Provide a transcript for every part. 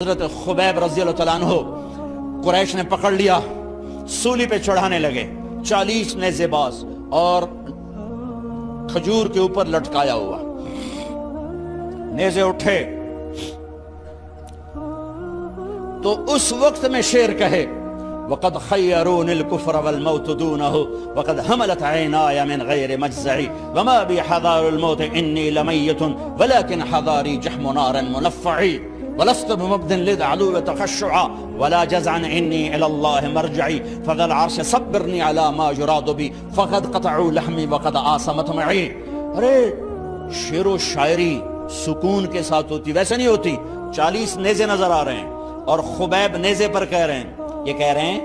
حضرت خبیب رضی اللہ تعالیٰ عنہ قریش نے پکڑ لیا، سولی پہ چڑھانے لگے، 40 نیزے باز اور کھجور کے اوپر لٹکایا ہوا۔ نیزے اٹھے تو اس وقت میں شعر کہے وَقَدْ خَيَّرُونِ الْكُفْرَ وَالْمَوْتُ دُونَهُ وَقَدْ حَمَلَتْ عَيْنَايَ مِنْ غَيْرِ مَجْزَعِ وَمَا بِي حَذَارُ الْمَوْتِ إِنِّي لَمَيِّتٌ وَلَكِنْ حَذَارِي جَحْمُ نَارٍ مُنَفَّعِ وَلَسْتُ بِمُبْدٍ لِلْعَدُوِّ تَخَشُّعًا وَلَا جَزْعًا إِنِّي إِلَى اللَّهِ مَرْجِعِي فَذَا الْعَرْشِ صَبِّرْنِي عَلَى مَا يُرَادُ بِي فَقَدْ قَطَعُوا لَحْمِي وَقَدْ آسَمَتْ مَعِي۔ ارے شعر و شاعری سکون کے ساتھ ہوتی، ویسے نہیں ہوتی۔ 40 نیزے نظر آ رہے ہیں اور خبیب نیزے پر کہہ رہے ہیں، یہ کہہ رہے ہیں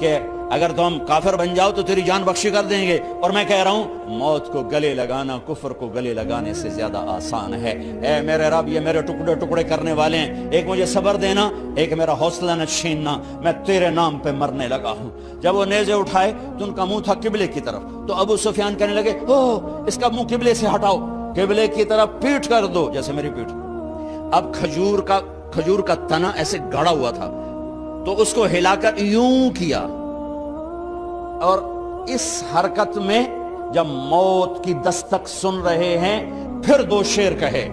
کہ اگر تم کافر بن جاؤ تو تیری جان بخشی کر دیں گے، اور میں کہہ رہا ہوں موت کو گلے لگانا کفر کو گلے لگانے سے زیادہ آسان ہے۔ اے میرے رب، یہ میرے ٹکڑے ٹکڑے کرنے والے ہیں، ایک مجھے صبر دینا، ایک میرا حوصلہ نہ چھیننا، میں تیرے نام پہ مرنے لگا ہوں۔ جب وہ نیزے اٹھائے تو ان کا منہ تھا قبلے کی طرف، تو ابو سفیان کہنے لگے اس کا منہ قبلے سے ہٹاؤ، قبلے کی طرف پیٹ کر دو، جیسے میری پیٹ۔ اب کھجور کا تنا ایسے گڑا ہوا تھا تو اس کو ہلا کر یوں کیا، اور اس حرکت میں جب موت کی دستک سن رہے ہیں پھر 2 شعر کہے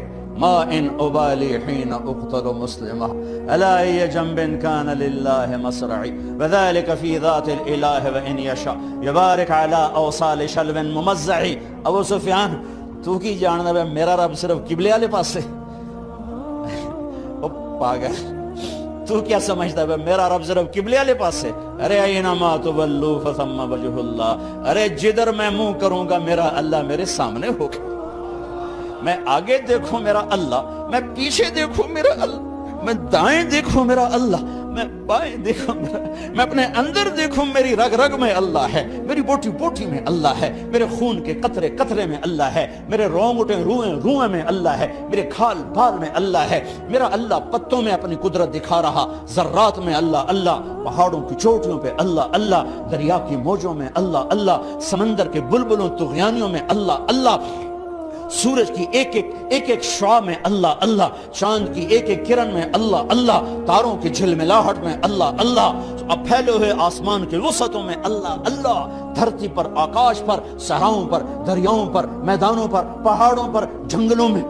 ما ان ابالی حین اقتل مسلمہ الا ای جنب کان للہ مصرعی وذالک فی ذات الالہ وان یشاء یبارک علی اوصال شلو ممزعی۔ ابو سفیان تو کی جاننا ہے میرا رب صرف قبلے والے پاس سے؟ پاگل، تو کیا سمجھتا ہے میرا رب صرف قبلے والے پاس سے؟ ارے اینما تولوا فثم وجہ اللہ، ارے جدھر میں منہ کروں گا میرا اللہ میرے سامنے ہوگا۔ میں آگے دیکھوں میرا اللہ، میں پیچھے دیکھوں میرا اللہ، میں دائیں دیکھوں میرا اللہ، میں بائیں دیکھوں میرا، میں اپنے اندر دیکھوں میری رگ رگ میں اللہ ہے، میری بوٹی بوٹی میں اللہ ہے، میرے خون کے قطرے قطرے میں اللہ ہے، میرے رونگٹے روئیں میں اللہ ہے، میرے کھال بال میں اللہ ہے، میرا اللہ پتوں میں اپنی قدرت دکھا رہا، ذرات میں اللہ اللہ، پہاڑوں کی چوٹیوں پہ اللہ اللہ، دریا کی موجوں میں اللہ اللہ، سمندر کے بلبلوں طغیانیوں میں اللہ اللہ، سورج کی ایک شعاع میں اللہ اللہ، چاند کی ایک کرن میں اللہ اللہ، تاروں کی جھلملاہٹ میں اللہ اللہ، اب پھیلے ہوئے آسمان کے وسعتوں میں اللہ اللہ، دھرتی پر آکاش پر صحراؤں پر دریاؤں پر میدانوں پر پہاڑوں پر جنگلوں میں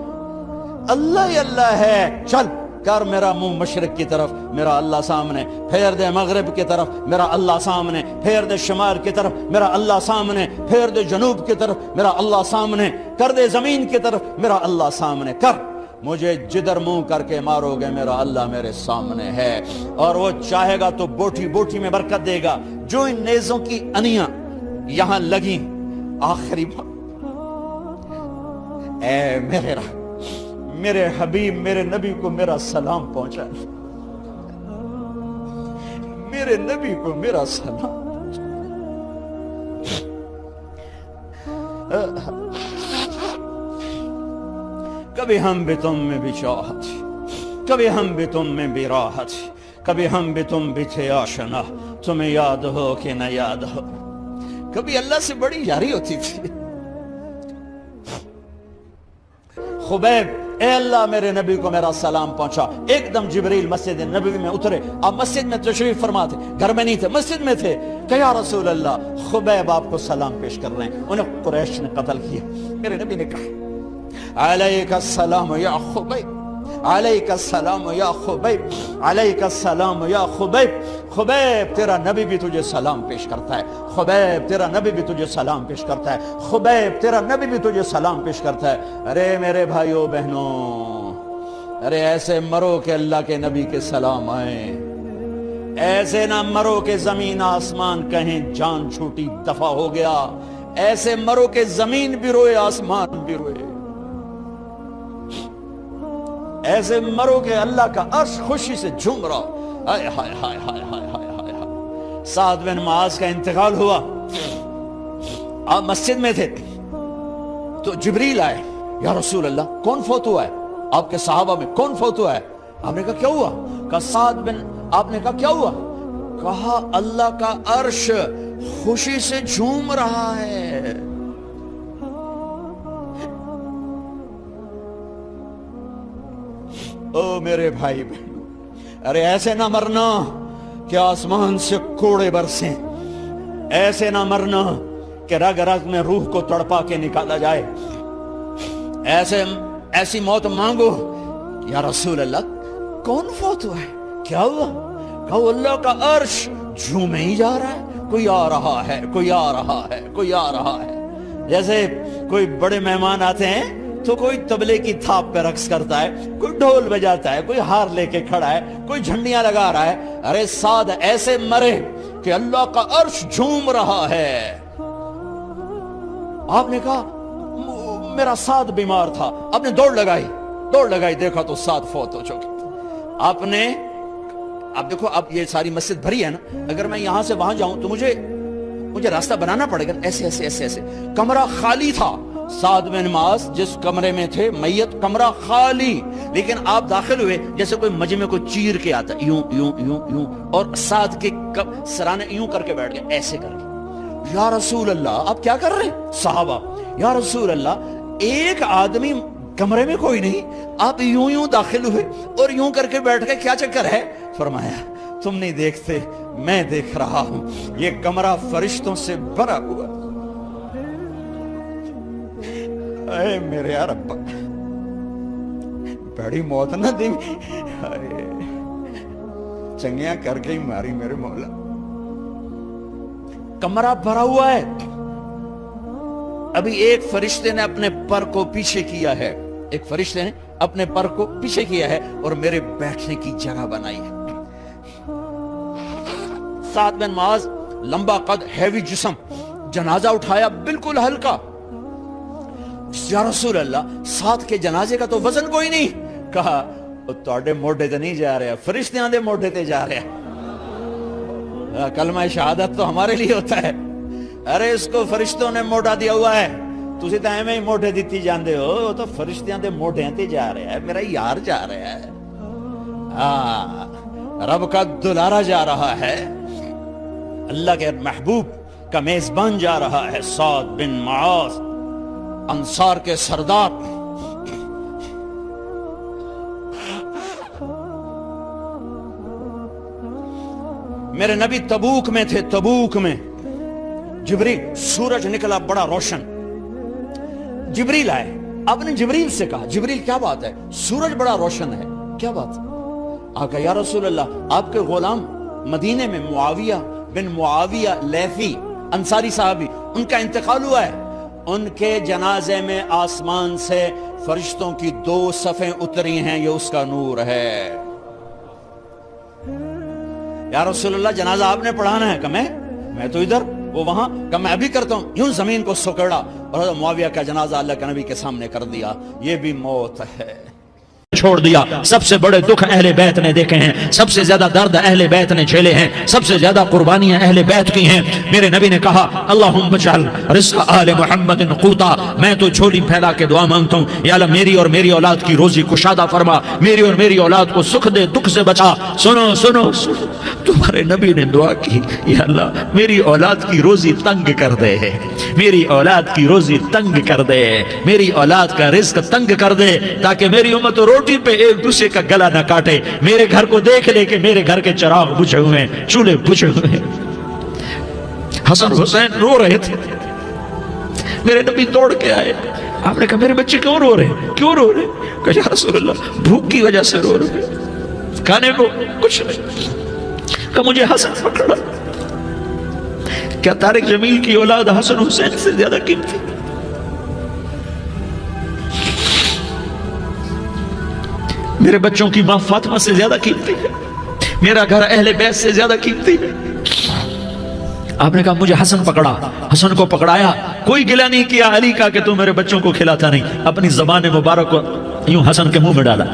اللہ ہی اللہ ہے۔ چل کر میرا منہ مشرق کی طرف، میرا اللہ سامنے، پھیر دے مغرب کی طرف، میرا اللہ سامنے، پھیر دے شمال کی طرف، میرا اللہ سامنے، پھیر دے جنوب کی طرف، میرا اللہ سامنے، کر دے زمین کی طرف، میرا اللہ سامنے کر، مجھے جدھر منہ کر کے مارو گے میرا اللہ میرے سامنے ہے، اور وہ چاہے گا تو بوٹی بوٹی میں برکت دے گا۔ جو ان نیزوں کی انیاں یہاں لگیں، آخری بات، اے میرے رب، میرے حبیب میرے نبی کو میرا سلام پہنچا، میرے نبی کو میرا سلام پہنچا۔ کبھی ہم بھی تم میں بھی چاہت، کبھی ہم بھی تم میں بھی راحت، کبھی ہم بھی تم بھی تھے آشنا، تمہیں یاد ہو کہ نہ یاد ہو۔ کبھی اللہ سے بڑی یاری ہوتی تھی۔ خبیب، اے اللہ میرے نبی کو میرا سلام پہنچا۔ ایک دم جبریل مسجد نبوی میں اترے، آپ مسجد میں تشریف فرما تھے، گھر میں نہیں تھے، مسجد میں تھے، کہ یا رسول اللہ خبیب آپ کو سلام پیش کر رہے ہیں، انہیں قریش نے قتل کیا۔ میرے نبی نے کہا علیک السلام یا خبیب، علیک السلام یا خبیب، علیک السلام یا خبیب۔ خبیب تیرا نبی بھی تجھے سلام پیش کرتا ہے، خبیب تیرا نبی بھی تجھے سلام پیش کرتا ہے، خبیب تیرا نبی بھی تجھے سلام پیش کرتا ہے۔ ارے میرے بھائیو بہنوں، ارے ایسے مرو کہ اللہ کے نبی کے سلام آئیں، ایسے نہ مرو کہ زمین آسمان کہیں جان چھوٹی دفع ہو گیا، ایسے مرو کہ زمین بھی روئے آسمان بھی روئے، ایسے مرو کہ اللہ کا عرش خوشی سے جھوم رہا۔ ہائے ہائے ہائے ہائے ہائے ہائے ہائے۔ سعد بن معاذ کا انتقال ہوا، آپ مسجد میں تھے تو جبریل آئے، یا رسول اللہ کون فوت ہوا ہے؟ آپ کے صحابہ میں کون فوت ہوا ہے؟ آپ نے کہا کیا ہوا؟ کہا سعد بن، آپ نے کہا کیا ہوا؟ کہا اللہ کا عرش خوشی سے جھوم رہا ہے۔ او میرے بھائی بہن، ارے ایسے نہ مرنا کہ آسمان سے کوڑے برسیں، ایسے نہ مرنا کہ رگ رگ میں روح کو تڑپا کے نکالا جائے، ایسی موت مانگو۔ یا رسول اللہ کون فوت ہوا ہے؟ کیا ہوا؟ کہو اللہ کا عرش جھومے ہی جا رہا ہے، کوئی آ رہا ہے، کوئی آ رہا ہے، کوئی آ رہا ہے۔ جیسے کوئی بڑے مہمان آتے ہیں تو کوئی طبلے کی تھاپ پہ رقص کرتا ہے، کوئی ڈھول بجاتا ہے، کوئی ہار لے کے کھڑا ہے، کوئی جھنڈیاں لگا رہا ہے۔ ارے سعد ایسے مرے کہ اللہ کا عرش جھوم رہا ہے۔ آپ نے کہا میرا سعد بیمار تھا، آپ نے دوڑ لگائی، دیکھا تو سعد فوت ہو چکے۔ آپ نے اب دیکھو، اب یہ ساری مسجد بھری ہے نا، اگر میں یہاں سے وہاں جاؤں تو مجھے راستہ بنانا پڑے گا، ایسے۔ کمرہ خالی تھا، سعد بن معاذ جس کمرے میں تھے میت، کمرہ خالی، لیکن آپ داخل ہوئے جیسے کوئی مجمع کو چیر کے آتا ہے، یوں، اور سعد کے سرانے یوں کر کے بیٹھ گئے، ایسے کر کے۔ یا رسول اللہ آپ کیا کر رہے ہیں؟ صحابہ، یا رسول اللہ ایک آدمی کمرے میں کوئی نہیں، آپ یوں داخل ہوئے اور یوں کر کے بیٹھ گئے، کیا چکر ہے؟ فرمایا تم نہیں دیکھتے، میں دیکھ رہا ہوں، یہ کمرہ فرشتوں سے بھرا ہوا۔ اے میرے رب، بڑی موت نہ دی، چنگیاں کر کے ہی ماری میرے مولا۔ کمرہ بھرا ہوا ہے، ابھی ایک فرشتے نے اپنے پر کو پیچھے کیا ہے، اور میرے بیٹھنے کی جگہ بنائی ہے۔ سعد بن معاذ لمبا قد، ہیوی جسم، جنازہ اٹھایا بالکل ہلکا۔ یا رسول اللہ سعد کے جنازے کا تو وزن کوئی نہیں۔ کہا تواڈے موڈے تے نہیں جا رہا، فرشتیاں دے موڈے تے جا رہا۔ کلمہ شہادت تو ہمارے لیے ہوتا ہے، ارے اس کو فرشتوں نے موڈا دیا ہوا ہے، تسی تو ایویں ہی موڈے دیتی جاندے ہو، وہ تو فرشتیاں دے موڈیاں تے جا رہا ہے، میرا یار جا رہا ہے، رب کا دلارا جا رہا ہے، اللہ کے محبوب کا میزبان جا رہا ہے، سعد بن معاذ انصار کے سردار۔ میرے نبی تبوک میں تھے، تبوک میں جبریل، سورج نکلا بڑا روشن، جبریل آئے، آپ نے جبریل سے کہا جبریل کیا بات ہے، سورج بڑا روشن ہے، کیا بات ہے؟ آپ کہا یا رسول اللہ آپ کے غلام مدینے میں معاویہ بن معاویہ لیثی انصاری صحابی، ان کا انتقال ہوا ہے، ان کے جنازے میں آسمان سے فرشتوں کی 2 صفیں اتری ہیں، یہ اس کا نور ہے۔ یا رسول اللہ جنازہ آپ نے پڑھانا ہے؟ کہ میں تو ادھر، وہ وہاں، کہ میں ابھی کرتا ہوں، یوں زمین کو سکڑا اور معاویہ کا جنازہ اللہ کے نبی کے سامنے کر دیا۔ یہ بھی موت ہے، چھوڑ دیا۔ سب سے بڑے دکھ اہل بیت نے دیکھے ہیں، سب سے زیادہ درد اہل بیت نے جھیلے ہیں، سب سے زیادہ قربانیاں اہل بیت کی ہیں۔ میرے نبی نے کہا اللہم اجعل رزق آل محمد قوتا، میں تو جھولی پھیلا کے دعا مانگتا ہوں، یا اللہ میری اور میری اولاد کی روزی کشادہ فرما، میری اور میری اولاد کو سکھ دے، دکھ سے بچا۔ سنو سنو تمہارے نبی نے دعا کی، یا اللہ میری اولاد کی روزی تنگ کر دے، میری اولاد کی روزی تنگ کر دے، میری اولاد کا رزق تنگ کر دے، تاکہ میری امت روٹی پہ ایک دوسرے کا گلا نہ کاٹے، میرے گھر کو دیکھ لے کہ میرے گھر کے چراغ بجھے ہوئے ہیں، چولہے بجھے ہوئے ہیں۔ حسن حسین رو رہے تھے، میرے نبی دوڑ کے آئے، آپ نے کہا میرے بچے کیوں رو رہے ہیں؟ کیوں رو رہے ہیں؟ کہا یا رسول اللہ بھوک کی وجہ سے رو رہے ہیں، کھانے کو کچھ نہیں۔ کہا مجھے حسن پکڑا۔ کیا طارق جمیل کی اولاد حسن حسین سے زیادہ قیمتی؟ میرے بچوں کی ماں فاطمہ سے زیادہ قیمتی ہے، میرا گھر اہل بیت سے زیادہ قیمتی ہے۔ آپ نے کہا مجھے حسن پکڑا، حسن کو پکڑایا، کوئی گلہ نہیں کیا علی کا کہ تو میرے بچوں کو کھلاتا نہیں، اپنی زبان مبارک کو یوں حسن کے منہ میں ڈالا،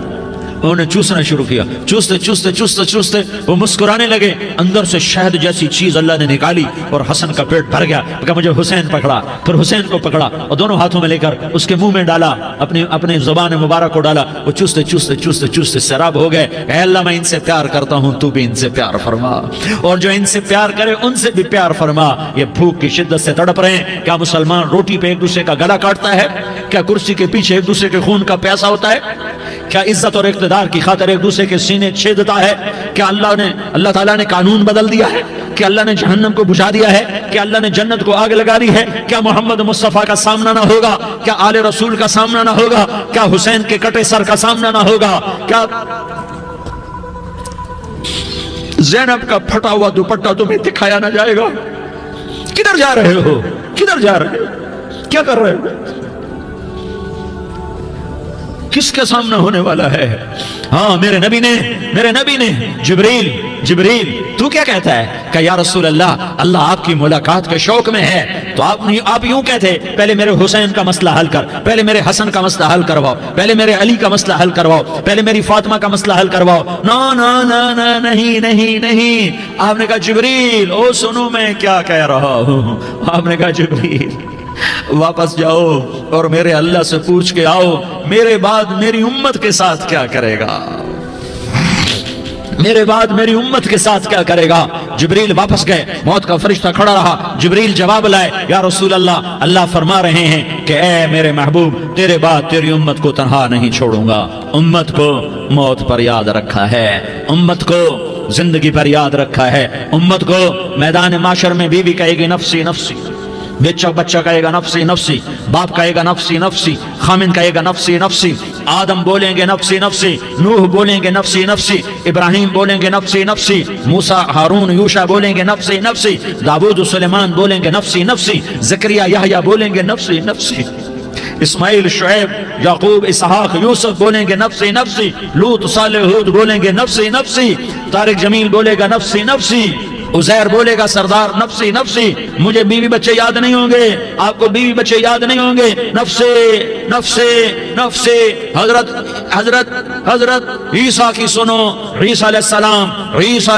انہوں نے چوسنا شروع کیا، چوستے چوستے چوستے چوستے وہ مسکرانے لگے، اندر سے شہد جیسی چیز اللہ نے نکالی اور حسن کا پیٹ بھر گیا۔ کہا مجھے حسین پکڑا، پھر حسین کو پکڑا اور دونوں ہاتھوں میں لے کر اس کے منہ میں ڈالا، اپنے زبان مبارک کو ڈالا، وہ چوستے چوستے چوستے چوستے سیراب ہو گئے۔ اے اللہ میں ان سے پیار کرتا ہوں، تو بھی ان سے پیار فرما، اور جو ان سے پیار کرے ان سے بھی پیار فرما۔ یہ بھوک کی شدت سے تڑپ رہے ہیں، کیا مسلمان روٹی پہ ایک دوسرے کا گلا کاٹتا ہے؟ کیا کرسی کے پیچھے ایک دوسرے کے خون کا پیاسا ہوتا ہے؟ کیا عزت اور اقتدار اقتدار کی خاطر ایک دوسرے کے سینے چھیدتا ہے؟ کیا اللہ تعالیٰ نے قانون بدل دیا ہے؟ کہ اللہ نے جہنم کو بجھا دیا ہے؟ کہ اللہ نے جنت کو آگ لگا دی ہے؟ کیا محمد مصطفیٰ کا سامنا نہ ہوگا؟ کیا آل رسول کا سامنا نہ ہوگا؟ کیا حسین کے کٹے سر کا سامنا نہ ہوگا؟ کیا زینب کا پھٹا ہوا دوپٹہ تمہیں دکھایا نہ جائے گا؟ کدھر جا رہے ہو؟ کدھر جا رہے ہو؟ کیا کر رہے ہو؟ کس کے سامنے ہونے والا ہے؟ ہاں میرے نبی نے جبریل تو کیا کہتا ہے کہ یا رسول اللہ آپ کی ملاقات کے شوق میں ہے، تو آپ یوں کہتے پہلے میرے حسین کا مسئلہ حل کر، پہلے میرے حسن کا مسئلہ حل کرواؤ، پہلے میرے علی کا مسئلہ حل کرواؤ، پہلے میری فاطمہ کا مسئلہ حل کرواؤ۔ نہیں، آپ نے کہا جبریل او سنو میں کیا کہہ رہا ہوں۔ آپ نے کہا جبریل واپس جاؤ اور میرے اللہ سے پوچھ کے آؤ میرے بعد میری امت کے ساتھ کیا کرے گا، میرے بعد میری امت کے ساتھ کیا کرے گا۔ جبریل واپس گئے، موت کا فرشتہ کھڑا رہا، جبریل جواب لائے، یا رسول اللہ فرما رہے ہیں کہ اے میرے محبوب تیرے بعد تیری امت کو تنہا نہیں چھوڑوں گا، امت کو موت پر یاد رکھا ہے، امت کو زندگی پر یاد رکھا ہے، امت کو میدان معاشر میں بیوی کہے گی نفسی نفسی، بچہ کہے گا نفسی نفسی، باپ کہے گا نفسی نفسی، خامن کہے گا نفسی نفسی، آدم بولیں گے نفسی نفسی، نوح بولیں گے نفسی نفسی، ابراہیم بولیں گے نفسی نفسی، موسیٰ ہارون یوشع بولیں گے نفسی نفسی، داؤد سلیمان بولیں گے نفسی نفسی، زکریا یحییٰ بولیں گے نفسی نفسی، اسماعیل شعیب یعقوب اسحاق یوسف بولیں گے نفسی نفسی، لوط صالح ہود بولیں گے نفسی نفسی، طارق جمیل بولے گا نفسی نفسی، عزیر بولے گا سردار نفسی نفسی، مجھے بیوی بچے یاد نہیں ہوں گے، آپ کو بیوی بچے یاد نہیں ہوں گے، نفسی نفسی نفسی۔ حضرت عیسیٰ کی سنو، عیسیٰ علیہ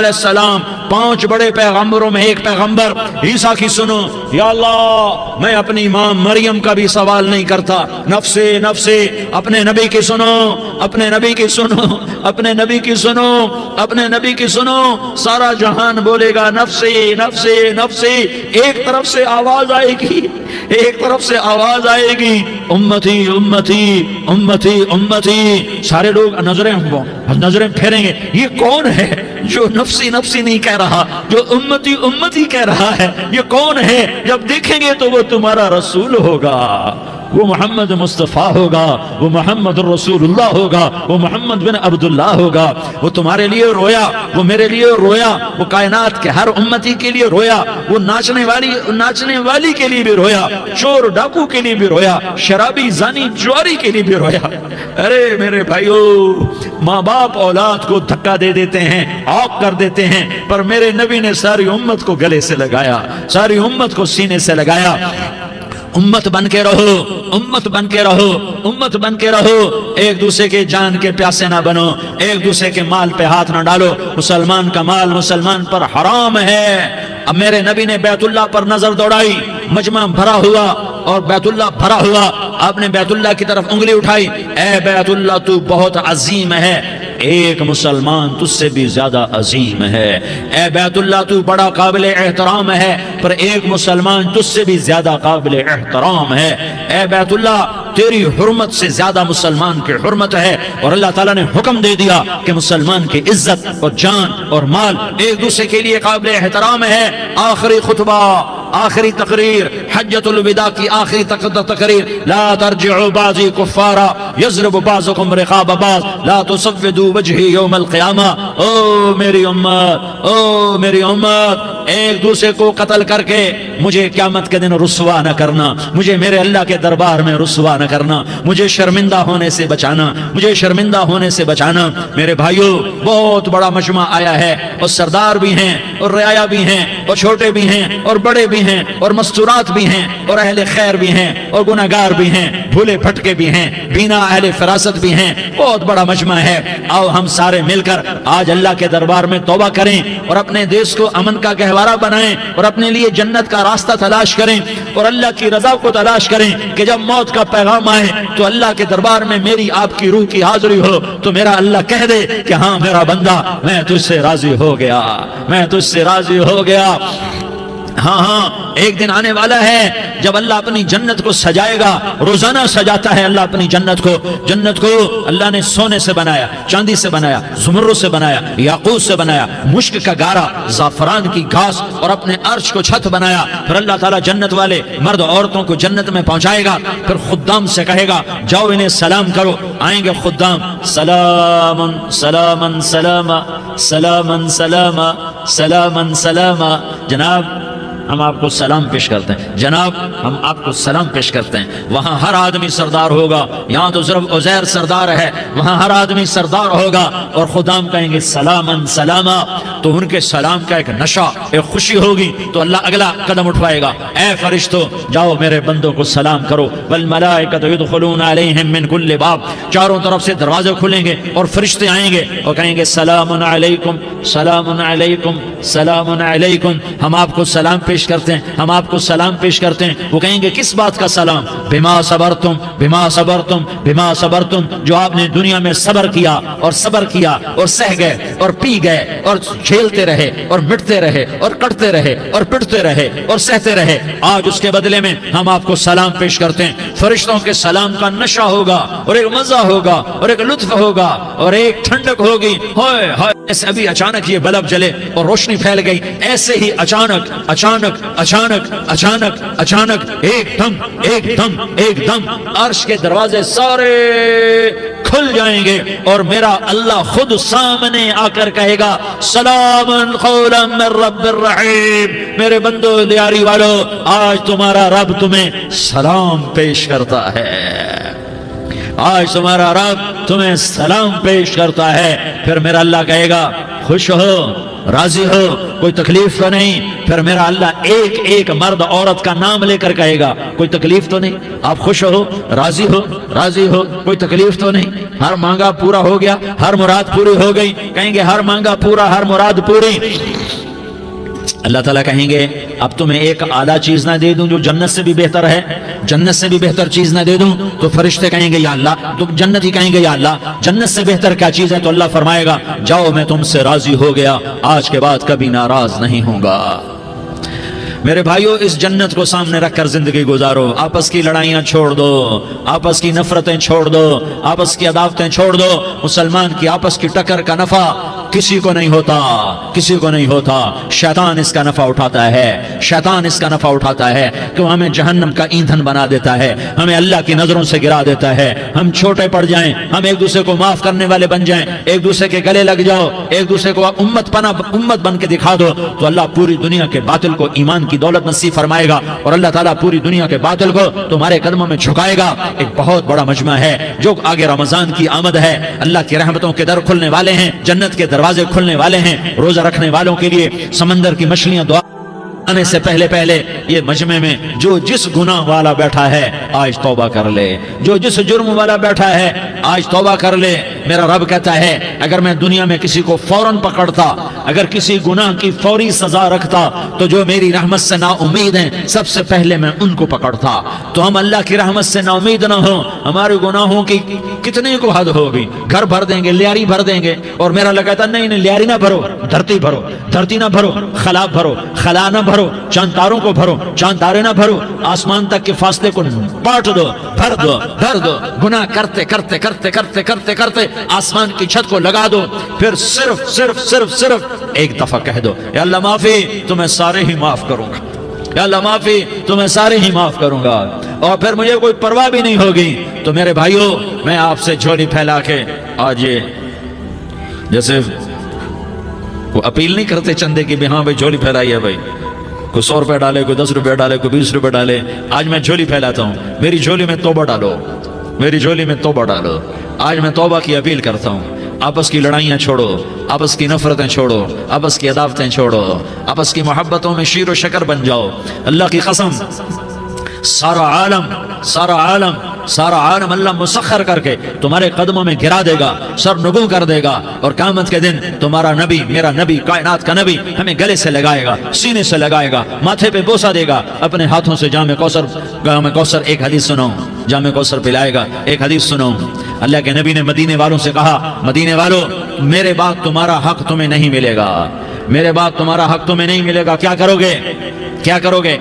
السلام 5 بڑے پیغمبروں میں ایک پیغمبر، عیسیٰ کی سنو، یا اللہ میں اپنی ماں مریم کا بھی سوال نہیں کرتا، نفسی نفسی۔ اپنے نبی کی سنو، اپنے نبی کی سنو، اپنے نبی کی سنو، اپنے نبی کی سنو، سارا جہان بولے گا نفسی نفسی نفسی۔ ایک طرف سے آواز آئے گی، ایک طرف سے آواز آئے گی، امتی امتی امتی امتی۔ سارے لوگ نظریں پھیریں گے، یہ کون ہے جو نفسی نفسی نہیں کہہ رہا، جو امتی امتی کہہ رہا ہے؟ یہ کون ہے؟ جب دیکھیں گے تو وہ تمہارا رسول ہوگا، وہ محمد مصطفیٰ ہوگا، وہ محمد رسول اللہ ہوگا، وہ محمد بن عبداللہ ہوگا۔ وہ تمہارے لیے رویا، وہ میرے لیے رویا، وہ کائنات کے ہر امتی کے لیے رویا، وہ ناچنے والی کے لیے بھی رویا، چور ڈاکو کے لیے بھی رویا، شرابی زانی جواری کے لیے بھی رویا۔ ارے میرے بھائیو، ماں باپ اولاد کو دھکا دے دیتے ہیں، عاق کر دیتے ہیں، پر میرے نبی نے ساری امت کو گلے سے لگایا، ساری امت کو سینے سے لگایا۔ امت بن کے رہو، امت بن کے رہو، امت بن کے رہو، ایک دوسرے کے جان کے پیاسے نہ بنو، ایک دوسرے کے مال پہ ہاتھ نہ ڈالو۔ مسلمان کا مال مسلمان پر حرام ہے۔ اب میرے نبی نے بیت اللہ پر نظر دوڑائی، مجمع بھرا ہوا اور بیت اللہ بھرا ہوا، آپ نے بیت اللہ کی طرف انگلی اٹھائی، اے بیت اللہ تو بہت عظیم ہے، ایک مسلمان تجھ سے بھی زیادہ عظیم ہے، اے بیت اللہ تو بڑا قابل احترام ہے، پر ایک مسلمان تجھ سے بھی زیادہ قابل احترام ہے، اے بیت اللہ تیری حرمت سے زیادہ مسلمان کی حرمت ہے۔ اور اللہ تعالیٰ نے حکم دے دیا کہ مسلمان کی عزت اور جان اور مال ایک دوسرے کے لیے قابل احترام ہے۔ آخری خطبہ، آخری تقریر، حجۃ الوداع کی آخری تقریر، لا ترجعوا بعضی کفارا یضرب بعضکم رقاب بعض لا تسودوا وجہی یوم القیامہ۔ او میری امت، او میری امت، ایک دوسرے کو قتل کر کے مجھے قیامت کے دن رسوا نہ کرنا، مجھے میرے اللہ کے دربار میں رسوا نہ کرنا، مجھے شرمندہ ہونے سے بچانا، مجھے شرمندہ ہونے سے بچانا۔ میرے بھائیو، بہت بڑا مجمع آیا ہے، اور سردار بھی ہیں اور رعایا بھی ہیں اور چھوٹے بھی ہیں اور بڑے بھی ہیں اور مستورات بھی ہیں اور اہل خیر بھی ہیں اور گناہگار بھی ہیں، بھولے پھٹکے بھی ہیں، بینا اہل فراست بھی ہیں، بہت بڑا مجمع ہے۔ آؤ ہم سارے مل کر آج اللہ کے دربار میں توبہ کریں اور اپنے دیش کو امن کا گہوارہ بنائیں اور اپنے لیے جنت کا راستہ تلاش کریں اور اللہ کی رضا کو تلاش کریں کہ جب موت کا پیغام آئے تو اللہ کے دربار میں میری آپ کی روح کی حاضری ہو تو میرا اللہ کہہ دے کہ ہاں میرا بندہ، میں تجھ سے راضی ہو گیا، میں تجھ سے راضی ہو گیا۔ ہاں ہاں ایک دن آنے والا ہے جب اللہ اپنی جنت کو سجائے گا. روزانہ سجاتا ہے اللہ اپنی جنت کو. جنت کو اللہ نے سونے سے بنایا, چاندی سے بنایا, زمرد سے بنایا, یاقوت سے بنایا, مشک کا گارا, زعفران کی گھاس اور اپنے عرش کو چھت بنایا. پھر اللہ تعالیٰ جنت والے مرد عورتوں کو جنت میں پہنچائے گا. پھر خدام سے کہے گا جاؤ انہیں سلام کرو. آئیں گے خدام, سلام سلام سلام سلام سلام سلام سلام. جناب ہم آپ کو سلام پیش کرتے ہیں, جناب ہم آپ کو سلام پیش کرتے ہیں. وہاں ہر آدمی سردار ہوگا. یہاں تو صرف عزیر سردار ہے, وہاں ہر آدمی سردار ہوگا. اور خدام کہیں گے سلامن سلاما. تو ان کے سلام کا ایک نشہ, ایک خوشی ہوگی. تو اللہ اگلا قدم اٹھوائے گا, اے فرشتو جاؤ میرے بندوں کو سلام کرو. والملائکۃ یدخلون علیہم من کل باب. چاروں طرف سے دروازے کھلیں گے اور فرشتے آئیں گے اور کہیں گے سلام علیکم سلام علیکم سلام علیکم. ہم آپ کو سلام پیش کرتے ہیں, ہم آپ کو سلام پیش کرتے ہیں. وہ کہیں گے کس بات کا سلام؟ بما صبرتم بما صبرتم بما صبرتم. جو آپ نے دنیا میں صبر کیا اور صبر کیا اور سہ گئے اور پی گئے اور جھیلتے رہے اور مٹتے رہے اور کٹتے رہے اور پٹتے رہے اور سہتے رہے, آج اس کے بدلے میں ہم آپ کو سلام پیش کرتے ہیں. فرشتوں کے سلام کا نشہ ہوگا اور ایک مزہ ہوگا اور ایک لطف ہوگا اور ایک ٹھنڈک ہوگی. ہوئے ہوئے ایسے ابھی اچانک یہ بلب جلے اور روشنی پھیل گئی, ایسے ہی اچانک اچانک اچانک اچانک اچانک ایک دم ایک دم ایک دم عرش کے دروازے سارے کھل جائیں گے اور میرا اللہ خود سامنے آ کر کہے گا سلام قولا من رب الرحیم. میرے بندو دیاری والو, آج تمہارا رب تمہیں سلام پیش کرتا ہے, آج تمہارا رب تمہیں سلام پیش کرتا ہے. پھر میرا اللہ کہے گا خوش ہو, راضی ہو, کوئی تکلیف تو نہیں. پھر میرا اللہ ایک ایک مرد عورت کا نام لے کر کہے گا کوئی تکلیف تو نہیں, آپ خوش ہو, راضی ہو, راضی ہو, کوئی تکلیف تو نہیں, ہر مانگا پورا ہو گیا, ہر مراد پوری ہو گئی. کہیں گے ہر مانگا پورا, ہر مراد پوری. اللہ تعالیٰ کہیں گے اب تمہیں ایک اعلیٰ چیز نہ دے دوں جو جنت سے بھی بہتر ہے, جنت سے بھی بہتر چیز نہ دے دوں؟ تو فرشتے کہیں گے یا اللہ, تو جنتی کہیں گے یا اللہ جنت سے بہتر کیا چیز ہے؟ تو اللہ فرمائے گا جاؤ میں تم سے راضی ہو گیا, آج کے بعد کبھی ناراض نہیں ہوں گا. میرے بھائیو, اس جنت کو سامنے رکھ کر زندگی گزارو. آپس کی لڑائیاں چھوڑ دو, آپس کی نفرتیں چھوڑ دو, آپس کی عداوتیں چھوڑ دو. مسلمان کی آپس کی ٹکر کا نفع کسی کو نہیں ہوتا, کسی کو نہیں ہوتا. شیطان اس کا نفع اٹھاتا ہے, شیطان اس کا نفع اٹھاتا ہے کہ وہ ہمیں جہنم کا ایندھن بنا دیتا ہے, ہمیں اللہ کی نظروں سے گرا دیتا ہے. ہم چھوٹے پڑ جائیں, ہم ایک دوسرے کو معاف کرنے والے بن جائیں, ایک دوسرے کے گلے لگ جاؤ, ایک دوسرے کو امت بن کے دکھا دو, تو اللہ پوری دنیا کے باطل کو ایمان کی دولت نصیب فرمائے گا اور اللہ تعالیٰ پوری دنیا کے باطل کو تمہارے قدموں میں جھکائے گا. ایک بہت بڑا مجمع ہے جو آگے رمضان کی آمد ہے, اللہ کی رحمتوں کے در کھلنے والے ہیں, جنت کے دروازے کھلنے والے ہیں. روزہ رکھنے والوں کے لیے سمندر کی مچھلیاں دعا آنے سے پہلے پہلے یہ مجمع میں جو جس گناہ والا بیٹھا ہے آج توبہ کر لے, جو جس جرم والا بیٹھا ہے آج توبہ کر لے. میرا رب کہتا ہے اگر میں دنیا میں کسی کو فوراً پکڑتا, اگر کسی گناہ کی فوری سزا رکھتا, تو جو میری رحمت سے نا امید ہیں سب سے پہلے میں ان کو پکڑتا. تو ہم اللہ کی رحمت سے نا امید نہ ہوں, ہمارے گناہوں کی کتنے کو حد ہوگی, گھر بھر دیں گے, لیاری بھر دیں گے. اور میرا اللہ کہتا نہیں نہیں, لیاری نہ بھرو, دھرتی بھرو, دھرتی نہ بھرو, خلا بھرو, خلا نہ بھرو, چاند تاروں کو بھرو, چاند تارے نہ بھرو, آسمان تک کے فاصلے کو بانٹ دو, بھر دو, بھر دو. گناہ کرتے کرتے کرتے کرتے کرتے کرتے آسمان کی چھت کو لگا دو. پھر صرف صرف صرف صرف ایک دفعہ کہہ دو یا اللہ معافی, تو میں سارے ہی معاف کروں گا, یا اللہ معافی, تو میں سارے ہی معاف کروں گا. اور پھر مجھے کوئی پرواہ بھی نہیں ہوگی. تو میرے بھائیوں, میں آپ سے جھولی پھیلا کے آج یہ جیسے وہ اپیل نہیں کرتے چندے کی بھی ہاں بھائی جھولی پھیلائی ہے, بھائی کوئی 100 روپے ڈالے, کوئی 10 روپے ڈالے, کوئی 20 روپے ڈالے. آج میں جھولی پھیلاتا ہوں, میری جھولی میں توبہ ڈالو, میری جھولی میں توبہ ڈالو. آج میں توبہ کی اپیل کرتا ہوں. آپس کی لڑائیاں چھوڑو, آپس کی نفرتیں چھوڑو, آپس کی عداوتیں چھوڑو, آپس کی محبتوں میں شیر و شکر بن جاؤ. اللہ کی قسم سارا عالم اللہ مسخر کر کے تمہارے قدموں میں گرا دے گا, سر نگوں کر دے گا. اور قیامت کے دن تمہارا نبی, میرا نبی, کائنات کا نبی ہمیں گلے سے لگائے گا, سینے سے لگائے گا, ماتھے پہ بوسہ دے گا, اپنے ہاتھوں سے جام کوثر. ایک حدیث سنو, جام کوثر پلائے گا. ایک حدیث سنو, اللہ کے نبی نے مدینے والوں سے کہا, مدینے والوں میرے بعد تمہارا حق تمہیں نہیں ملے گا, میرے بعد تمہارا حق تمہیں نہیں ملے گا. کیا کرو گے؟ کیا کرو گے؟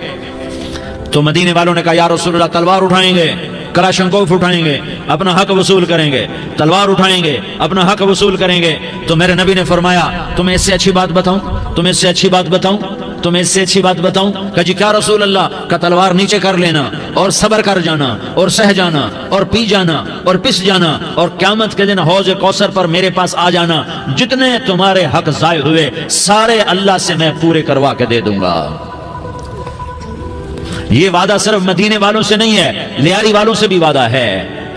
تو مدینے والوں نے کہا یا رسول اللہ تلوار اٹھائیں گے، کلاشنکوف اٹھائیں گے، اپنا حق وصول کریں گے، تلوار اٹھائیں گے، اپنا حق وصول کریں گے۔ تو میرے نبی نے فرمایا تمہیں اس سے اچھی بات بتاؤں، تمہیں اس سے اچھی بات بتاؤں، تمہیں اس سے اچھی بات بتاؤں؟ کہ جی کیا رسول اللہ؟ کا تلوار نیچے کر لینا اور صبر کر جانا اور سہ جانا اور پی جانا اور پس جانا اور قیامت کے دن حوض کوثر پر میرے پاس آ جانا، جتنے تمہارے حق ضائع ہوئے سارے اللہ سے میں پورے کروا کے دے دوں گا۔ یہ وعدہ صرف مدینے والوں سے نہیں ہے، لیاری والوں سے بھی وعدہ ہے،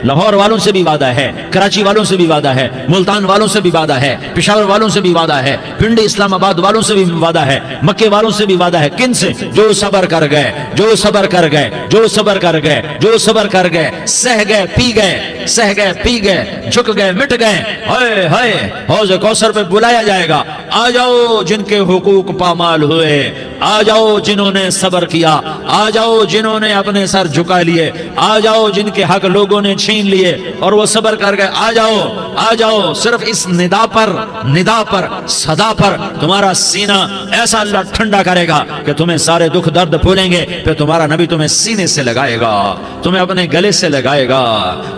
لاہور والوں سے بھی وعدہ ہے، کراچی والوں سے بھی وعدہ ہے، ملتان والوں سے بھی وعدہ ہے، پشاور والوں سے بھی وعدہ ہے، پنڈی اسلام آباد والوں سے بھی وعدہ ہے، مکے والوں سے بھی وعدہ ہے۔ کن سے؟ جو صبر کر گئے، جو صبر کر گئے، جو صبر کر گئے، جو صبر کر گئے، سہ گئے پی گئے، سہ گئے پی گئے، جھک گئے مٹ گئے، ہائے ہائے حوض کوثر پہ بلایا جائے گا، آ جاؤ جن کے حقوق پامال ہوئے، آ جاؤ جنہوں نے صبر کیا، آ جاؤ جنہوں نے اپنے سر جھکا لیے، آ جاؤ جن کے حق لوگوں نے چھین لیے اور وہ صبر کر گئے، آ جاؤ آ جاؤ۔ صرف اس ندا پر صدا پر تمہارا سینہ ایسا اللہ ٹھنڈا کرے گا کہ تمہیں سارے دکھ درد بھولیں گے، پھر تمہارا نبی تمہیں سینے سے لگائے گا، تمہیں اپنے گلے سے لگائے گا،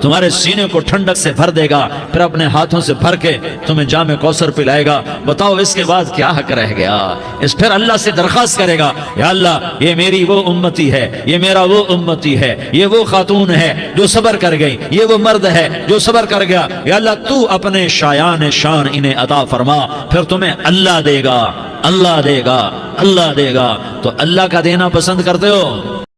تمہارے سینے کو ٹھنڈک سے بھر دے گا، پھر اپنے ہاتھوں سے بھر کے تمہیں جام کوثر پلائے گا۔ بتاؤ اس کے بعد کیا حق رہ گیا؟ اس پھر اللہ سے درخواست کرے گا یا اللہ یہ میری وہ امتی ہے، یہ میرا وہ امتی ہے، یہ وہ خاتون ہے جو صبر کر گئی، یہ وہ مرد ہے جو صبر کر گیا، یا اللہ تو اپنے شایان شان انہیں عطا فرما، پھر تمہیں اللہ دے گا، اللہ دے گا، اللہ دے گا۔ تو اللہ کا دینا پسند کرتے ہو؟